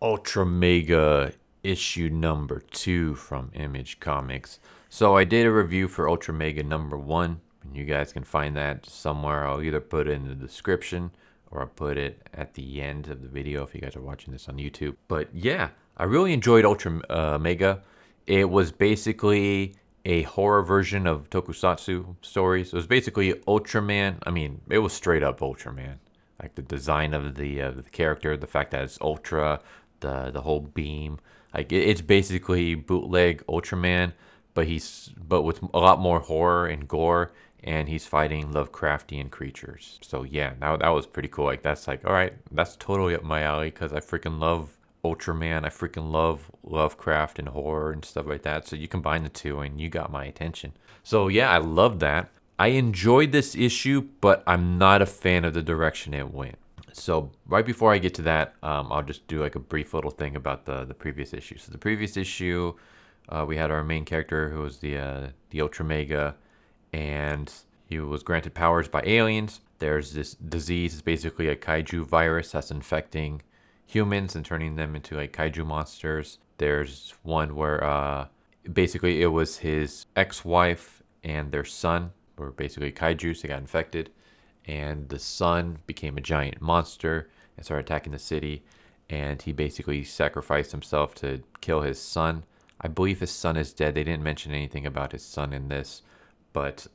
Ultramega issue number 2 from Image Comics. So I did a review for Ultramega number 1, and you guys can find that somewhere. I'll either put it in the description or I'll put it at the end of the video if you guys are watching this on YouTube. But yeah, I really enjoyed Ultramega. It was basically a horror version of Tokusatsu stories. It was basically Ultraman. I mean, it was straight up Ultraman. Like the design of the character, the fact that it's ultra, the whole beam. Like it's basically bootleg Ultraman, but with a lot more horror and gore, and he's fighting Lovecraftian creatures. So yeah, that was pretty cool. Like that's like, all right, that's totally up my alley because I freaking love Ultraman. I freaking love Lovecraft and horror and stuff like that. So you combine the two and you got my attention. So yeah, I love that. I enjoyed this issue, but I'm not a fan of the direction it went. So right before I get to that, I'll just do like a brief little thing about the previous issue. So the previous issue, we had our main character who was the Ultramega, and he was granted powers by aliens. There's this disease, it's basically a Kaiju virus that's infecting humans and turning them into like Kaiju monsters. There's one where basically it was his ex-wife and their son were basically Kaijus. They got infected, and the son became a giant monster and started attacking the city. And he basically sacrificed himself to kill his son. I believe his son is dead. They didn't mention anything about his son in this, but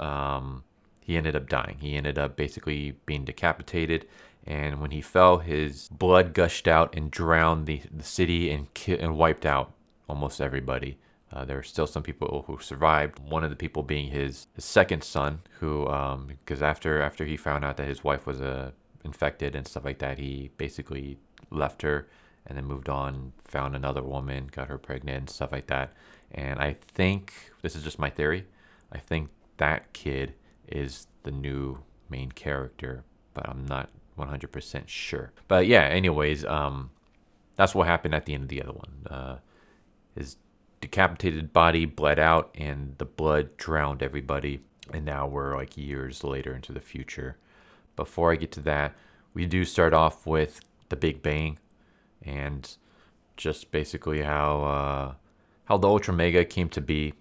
he ended up dying. He ended up basically being decapitated. And when he fell, his blood gushed out and drowned the city and wiped out almost everybody. There were still some people who survived. One of the people being his second son, who, because after he found out that his wife was infected and stuff like that, he basically left her and then moved on, found another woman, got her pregnant and stuff like that. And I think, this is just my theory, I think that kid is the new main character, but I'm not 100% sure. But yeah, anyways, that's what happened at the end of the other one. His decapitated body bled out, and the blood drowned everybody. And now we're like years later into the future. Before I get to that, we do start off with the Big Bang, and just basically how the Ultramega came to be.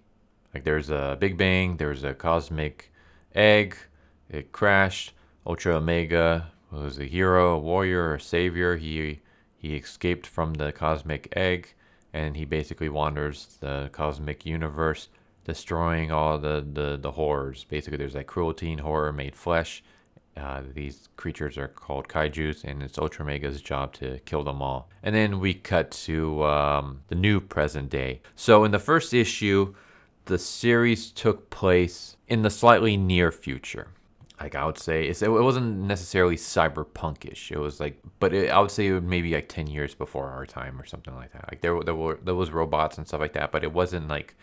Like there's a Big Bang, there's a cosmic egg, it crashed. Ultramega was a hero, a warrior, a savior. He escaped from the cosmic egg, and he basically wanders the cosmic universe, destroying all the horrors. Basically, there's like cruelty and horror made flesh. These creatures are called kaijus, and it's Ultramega's job to kill them all. And then we cut to the new present day. So in the first issue, the series took place in the slightly near future. Like I would say, it wasn't necessarily cyberpunkish. It was like, but I would say it would maybe like 10 years before our time or something like that. Like there was robots and stuff like that, but it wasn't like,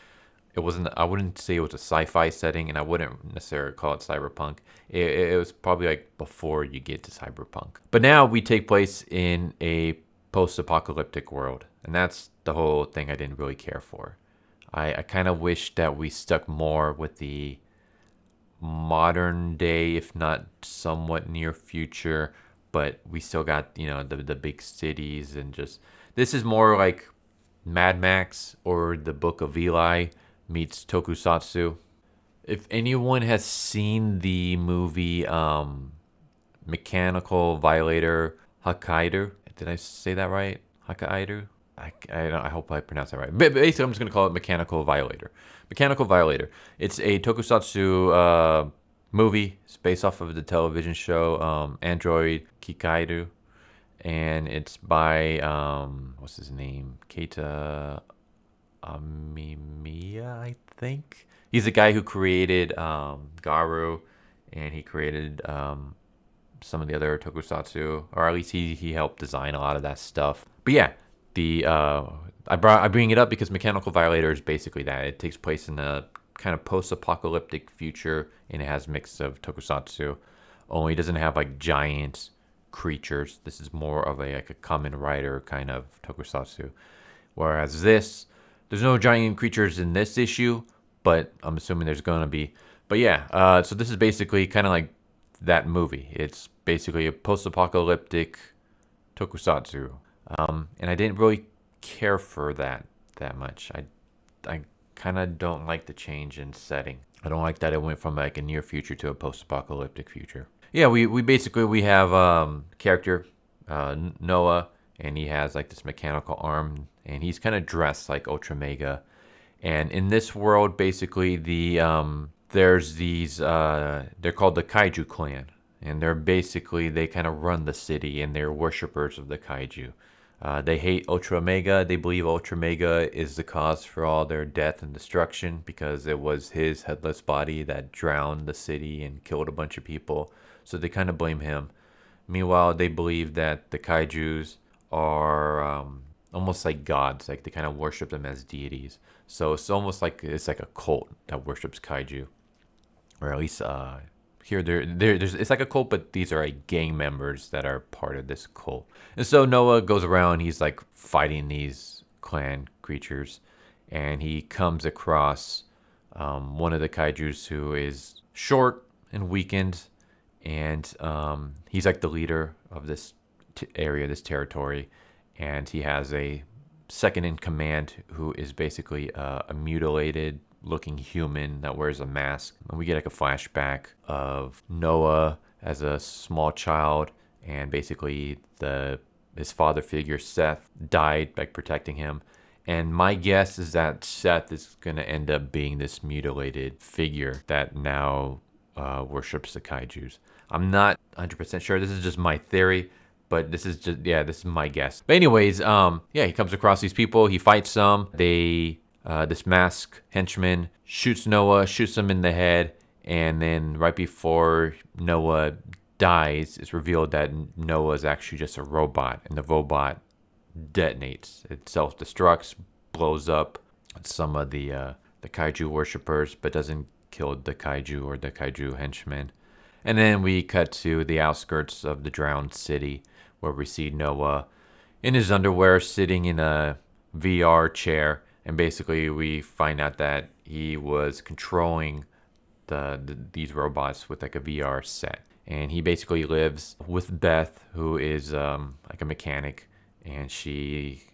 I wouldn't say it was a sci-fi setting, and I wouldn't necessarily call it cyberpunk. It was probably like before you get to cyberpunk. But now we take place in a post-apocalyptic world, and that's the whole thing I didn't really care for. I kind of wish that we stuck more with the modern day, if not somewhat near future, but we still got, the big cities, and just, this is more like Mad Max or the Book of Eli meets Tokusatsu. If anyone has seen the movie Mechanical Violator Hokkaido, did I say that right? Hokkaido? I hope I pronounced that right. But basically, I'm just going to call it Mechanical Violator. Mechanical Violator. It's a Tokusatsu movie. It's based off of the television show Android Kikaido. And it's by, what's his name? Keita Amemiya, I think. He's the guy who created Garu, and he created some of the other Tokusatsu, or at least he helped design a lot of that stuff. But yeah, I bring it up because Mechanical Violator is basically that. It takes place in a kind of post-apocalyptic future, and it has a mix of Tokusatsu. Only it doesn't have like giant creatures. This is more of a Kamen Rider kind of Tokusatsu. Whereas there's no giant creatures in this issue, but I'm assuming there's gonna be. But yeah, so this is basically kind of like that movie. It's basically a post-apocalyptic Tokusatsu. And I didn't really care for that much. I kind of don't like the change in setting. I don't like that it went from like a near future to a post-apocalyptic future. Yeah, we basically we have character Noah, and he has like this mechanical arm, and he's kind of dressed like Ultramega. And in this world, basically there's these they're called the Kaiju clan, and they're basically they kind of run the city, and they're worshippers of the Kaiju. They hate Ultramega. They believe Ultramega is the cause for all their death and destruction because it was his headless body that drowned the city and killed a bunch of people. So they kind of blame him. Meanwhile, they believe that the Kaijus are almost like gods. Like they kind of worship them as deities. So it's almost like it's like a cult that worships Kaiju, or at least here there's it's like a cult, but these are like gang members that are part of this cult. And so Noah goes around, he's like fighting these clan creatures, and he comes across one of the Kaijus who is short and weakened, and he's like the leader of this area, this territory, and he has a second in command who is basically a mutilated looking human that wears a mask. And we get like a flashback of Noah as a small child, and basically his father figure Seth died like protecting him. And my guess is that Seth is gonna end up being this mutilated figure that now worships the Kaijus. I'm not 100% sure. This is just my theory, but this is my guess. But anyways, he comes across these people. He fights some. This mask henchman shoots Noah, shoots him in the head, and then right before Noah dies, it's revealed that Noah is actually just a robot, and the robot detonates. It self-destructs, blows up some of the Kaiju worshippers, but doesn't kill the Kaiju or the Kaiju henchmen. And then we cut to the outskirts of the drowned city, where we see Noah in his underwear sitting in a VR chair. And basically we find out that he was controlling these robots with like a VR set. And he basically lives with Beth, who is like a mechanic. And she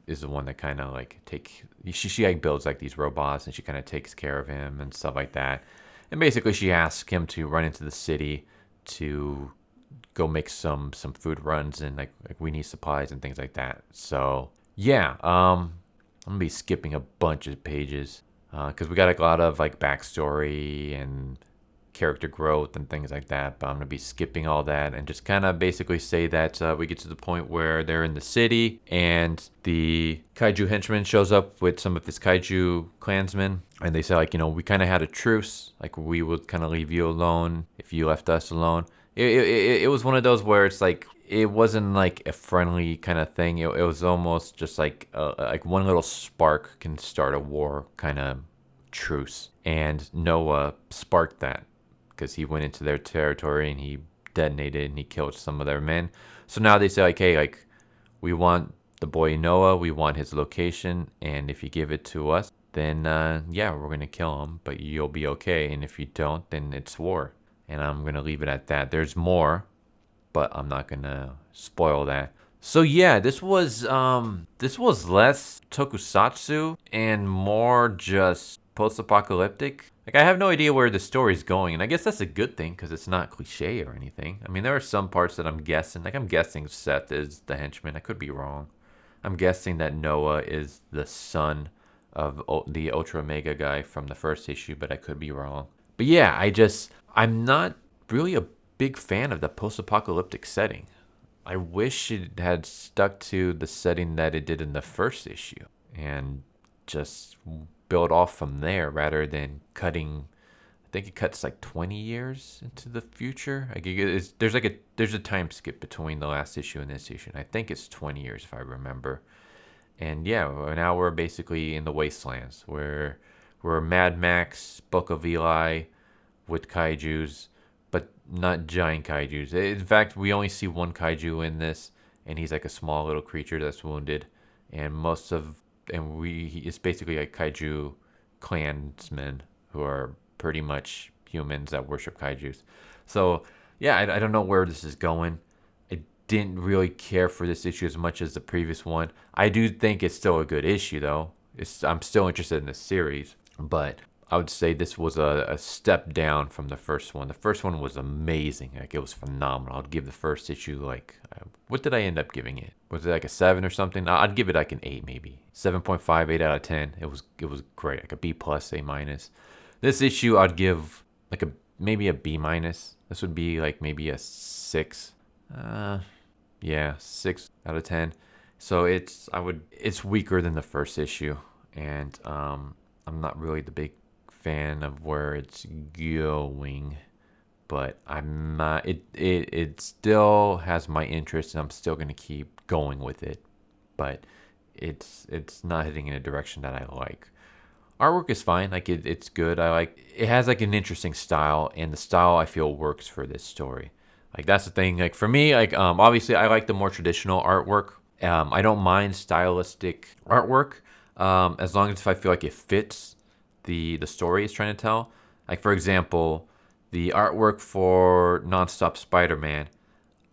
is the one that kind of like she like builds like these robots, and she kind of takes care of him and stuff like that. And basically she asks him to run into the city to go make some food runs, and like we need supplies and things like that. So yeah, I'm gonna be skipping a bunch of pages because we got like a lot of like backstory and character growth and things like that, but I'm gonna be skipping all that and just kind of basically say that we get to the point where they're in the city, and the Kaiju henchman shows up with some of his Kaiju clansmen, and they say like, we kind of had a truce, like we would kind of leave you alone if you left us alone. It was one of those where it's like it wasn't like a friendly kind of thing. It was almost just like one little spark can start a war kind of truce, and Noah sparked that because he went into their territory and he detonated and he killed some of their men. So now they say like, hey, like we want the boy Noah, we want his location, and if you give it to us, then we're gonna kill him, but you'll be okay, and if you don't, then it's war. And I'm gonna leave it at that. There's more, but I'm not gonna spoil that. So yeah, this was less tokusatsu and more just post-apocalyptic. Like I have no idea where the story's going, and I guess that's a good thing because it's not cliche or anything. I mean, there are some parts that I'm guessing. Like I'm guessing Seth is the henchman. I could be wrong. I'm guessing that Noah is the son of the Ultramega guy from the first issue, but I could be wrong. But yeah, I'm not really a big fan of the post-apocalyptic setting. I wish it had stuck to the setting that it did in the first issue and just build off from there rather than cutting. I think it cuts like 20 years into the future. Like there's a time skip between the last issue and this issue. And I think it's 20 years if I remember. And yeah, now we're basically in the wastelands where we're Mad Max, Book of Eli with kaijus, but not giant kaijus. In fact, we only see one kaiju in this, and he's like a small little creature that's wounded. And it's basically like kaiju clansmen who are pretty much humans that worship kaijus. So yeah, I don't know where this is going. I didn't really care for this issue as much as the previous one. I do think it's still a good issue though. I'm still interested in this series, but I would say this was a step down from the first one. The first one was amazing. Like, it was phenomenal. I'd give the first issue like, what did I end up giving it? Was it like a 7 or something? I'd give it like an 8 maybe. 7.5, 8 out of 10. It was great. Like a B plus, A minus. This issue I'd give like maybe a B minus. This would be like maybe a 6. Yeah, 6 out of 10. So it's weaker than the first issue, and I'm not really the big fan of where it's going, but I'm not. It still has my interest, and I'm still gonna keep going with it, but it's not heading in a direction that I like. Artwork is fine. Like, it's good. It has like an interesting style, and the style I feel works for this story. Like, that's the thing. Like, for me, like, obviously I like the more traditional artwork. I don't mind stylistic artwork, as long as I feel like it fits the story it's trying to tell. Like, for example, the artwork for Non-Stop Spider-Man,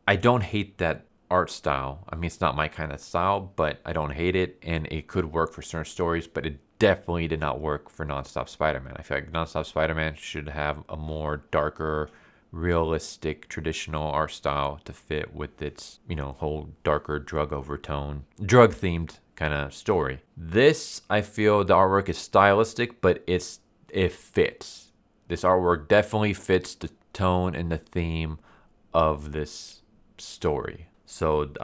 I don't hate that art style. I mean, it's not my kind of style, but I don't hate it, and it could work for certain stories, but it definitely did not work for Non-Stop Spider-Man. I feel like Non-Stop Spider-Man should have a more darker, realistic, traditional art style to fit with its, whole darker drug themed kind of story. This, I feel the artwork is stylistic, but it fits. This artwork definitely fits the tone and the theme of this story. So the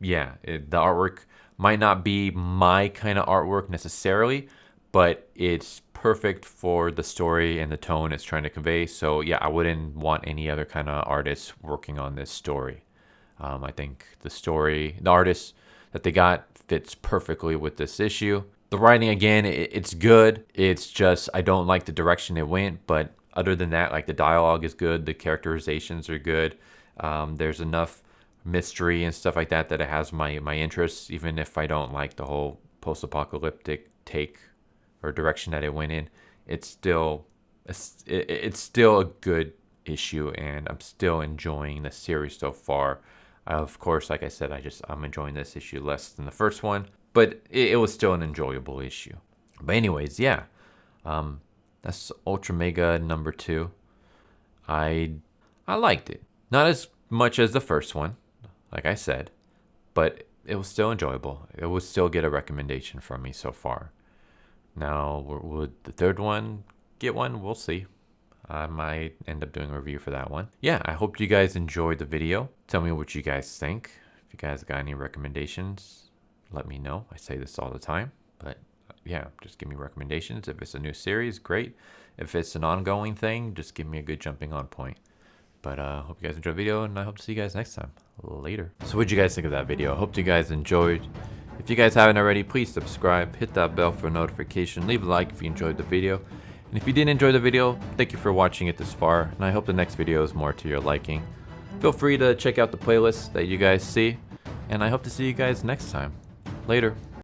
artwork might not be my kind of artwork necessarily, but it's perfect for the story and the tone it's trying to convey. So yeah, I wouldn't want any other kind of artist working on this story. I think the artist that they got fits perfectly with this issue. The writing, again, it's good. It's just I don't like the direction it went, but other than that, like, the dialogue is good, the characterizations are good. There's enough mystery and stuff like that it has my interests, even if I don't like the whole post-apocalyptic take or direction that it went in. It's still a good issue, and I'm still enjoying the series so far. Of course, like I said, I'm enjoying this issue less than the first one, but it was still an enjoyable issue. But anyways, yeah, that's Ultramega number 2. I liked it, not as much as the first one, like I said, but it was still enjoyable. It would still get a recommendation from me so far. Now, would the third one get one? We'll see. I might end up doing a review for that one. Yeah, I hope you guys enjoyed the video. Tell me what you guys think. If you guys got any recommendations, let me know. I say this all the time, but yeah, just give me recommendations. If it's a new series, great. If it's an ongoing thing, just give me a good jumping on point. But hope you guys enjoyed the video, and I hope to see you guys next time. Later. So what'd you guys think of that video? I hope you guys enjoyed. If you guys haven't already, please subscribe, hit that bell for a notification, leave a like if you enjoyed the video. And if you didn't enjoy the video, thank you for watching it this far, and I hope the next video is more to your liking. Feel free to check out the playlist that you guys see, and I hope to see you guys next time. Later.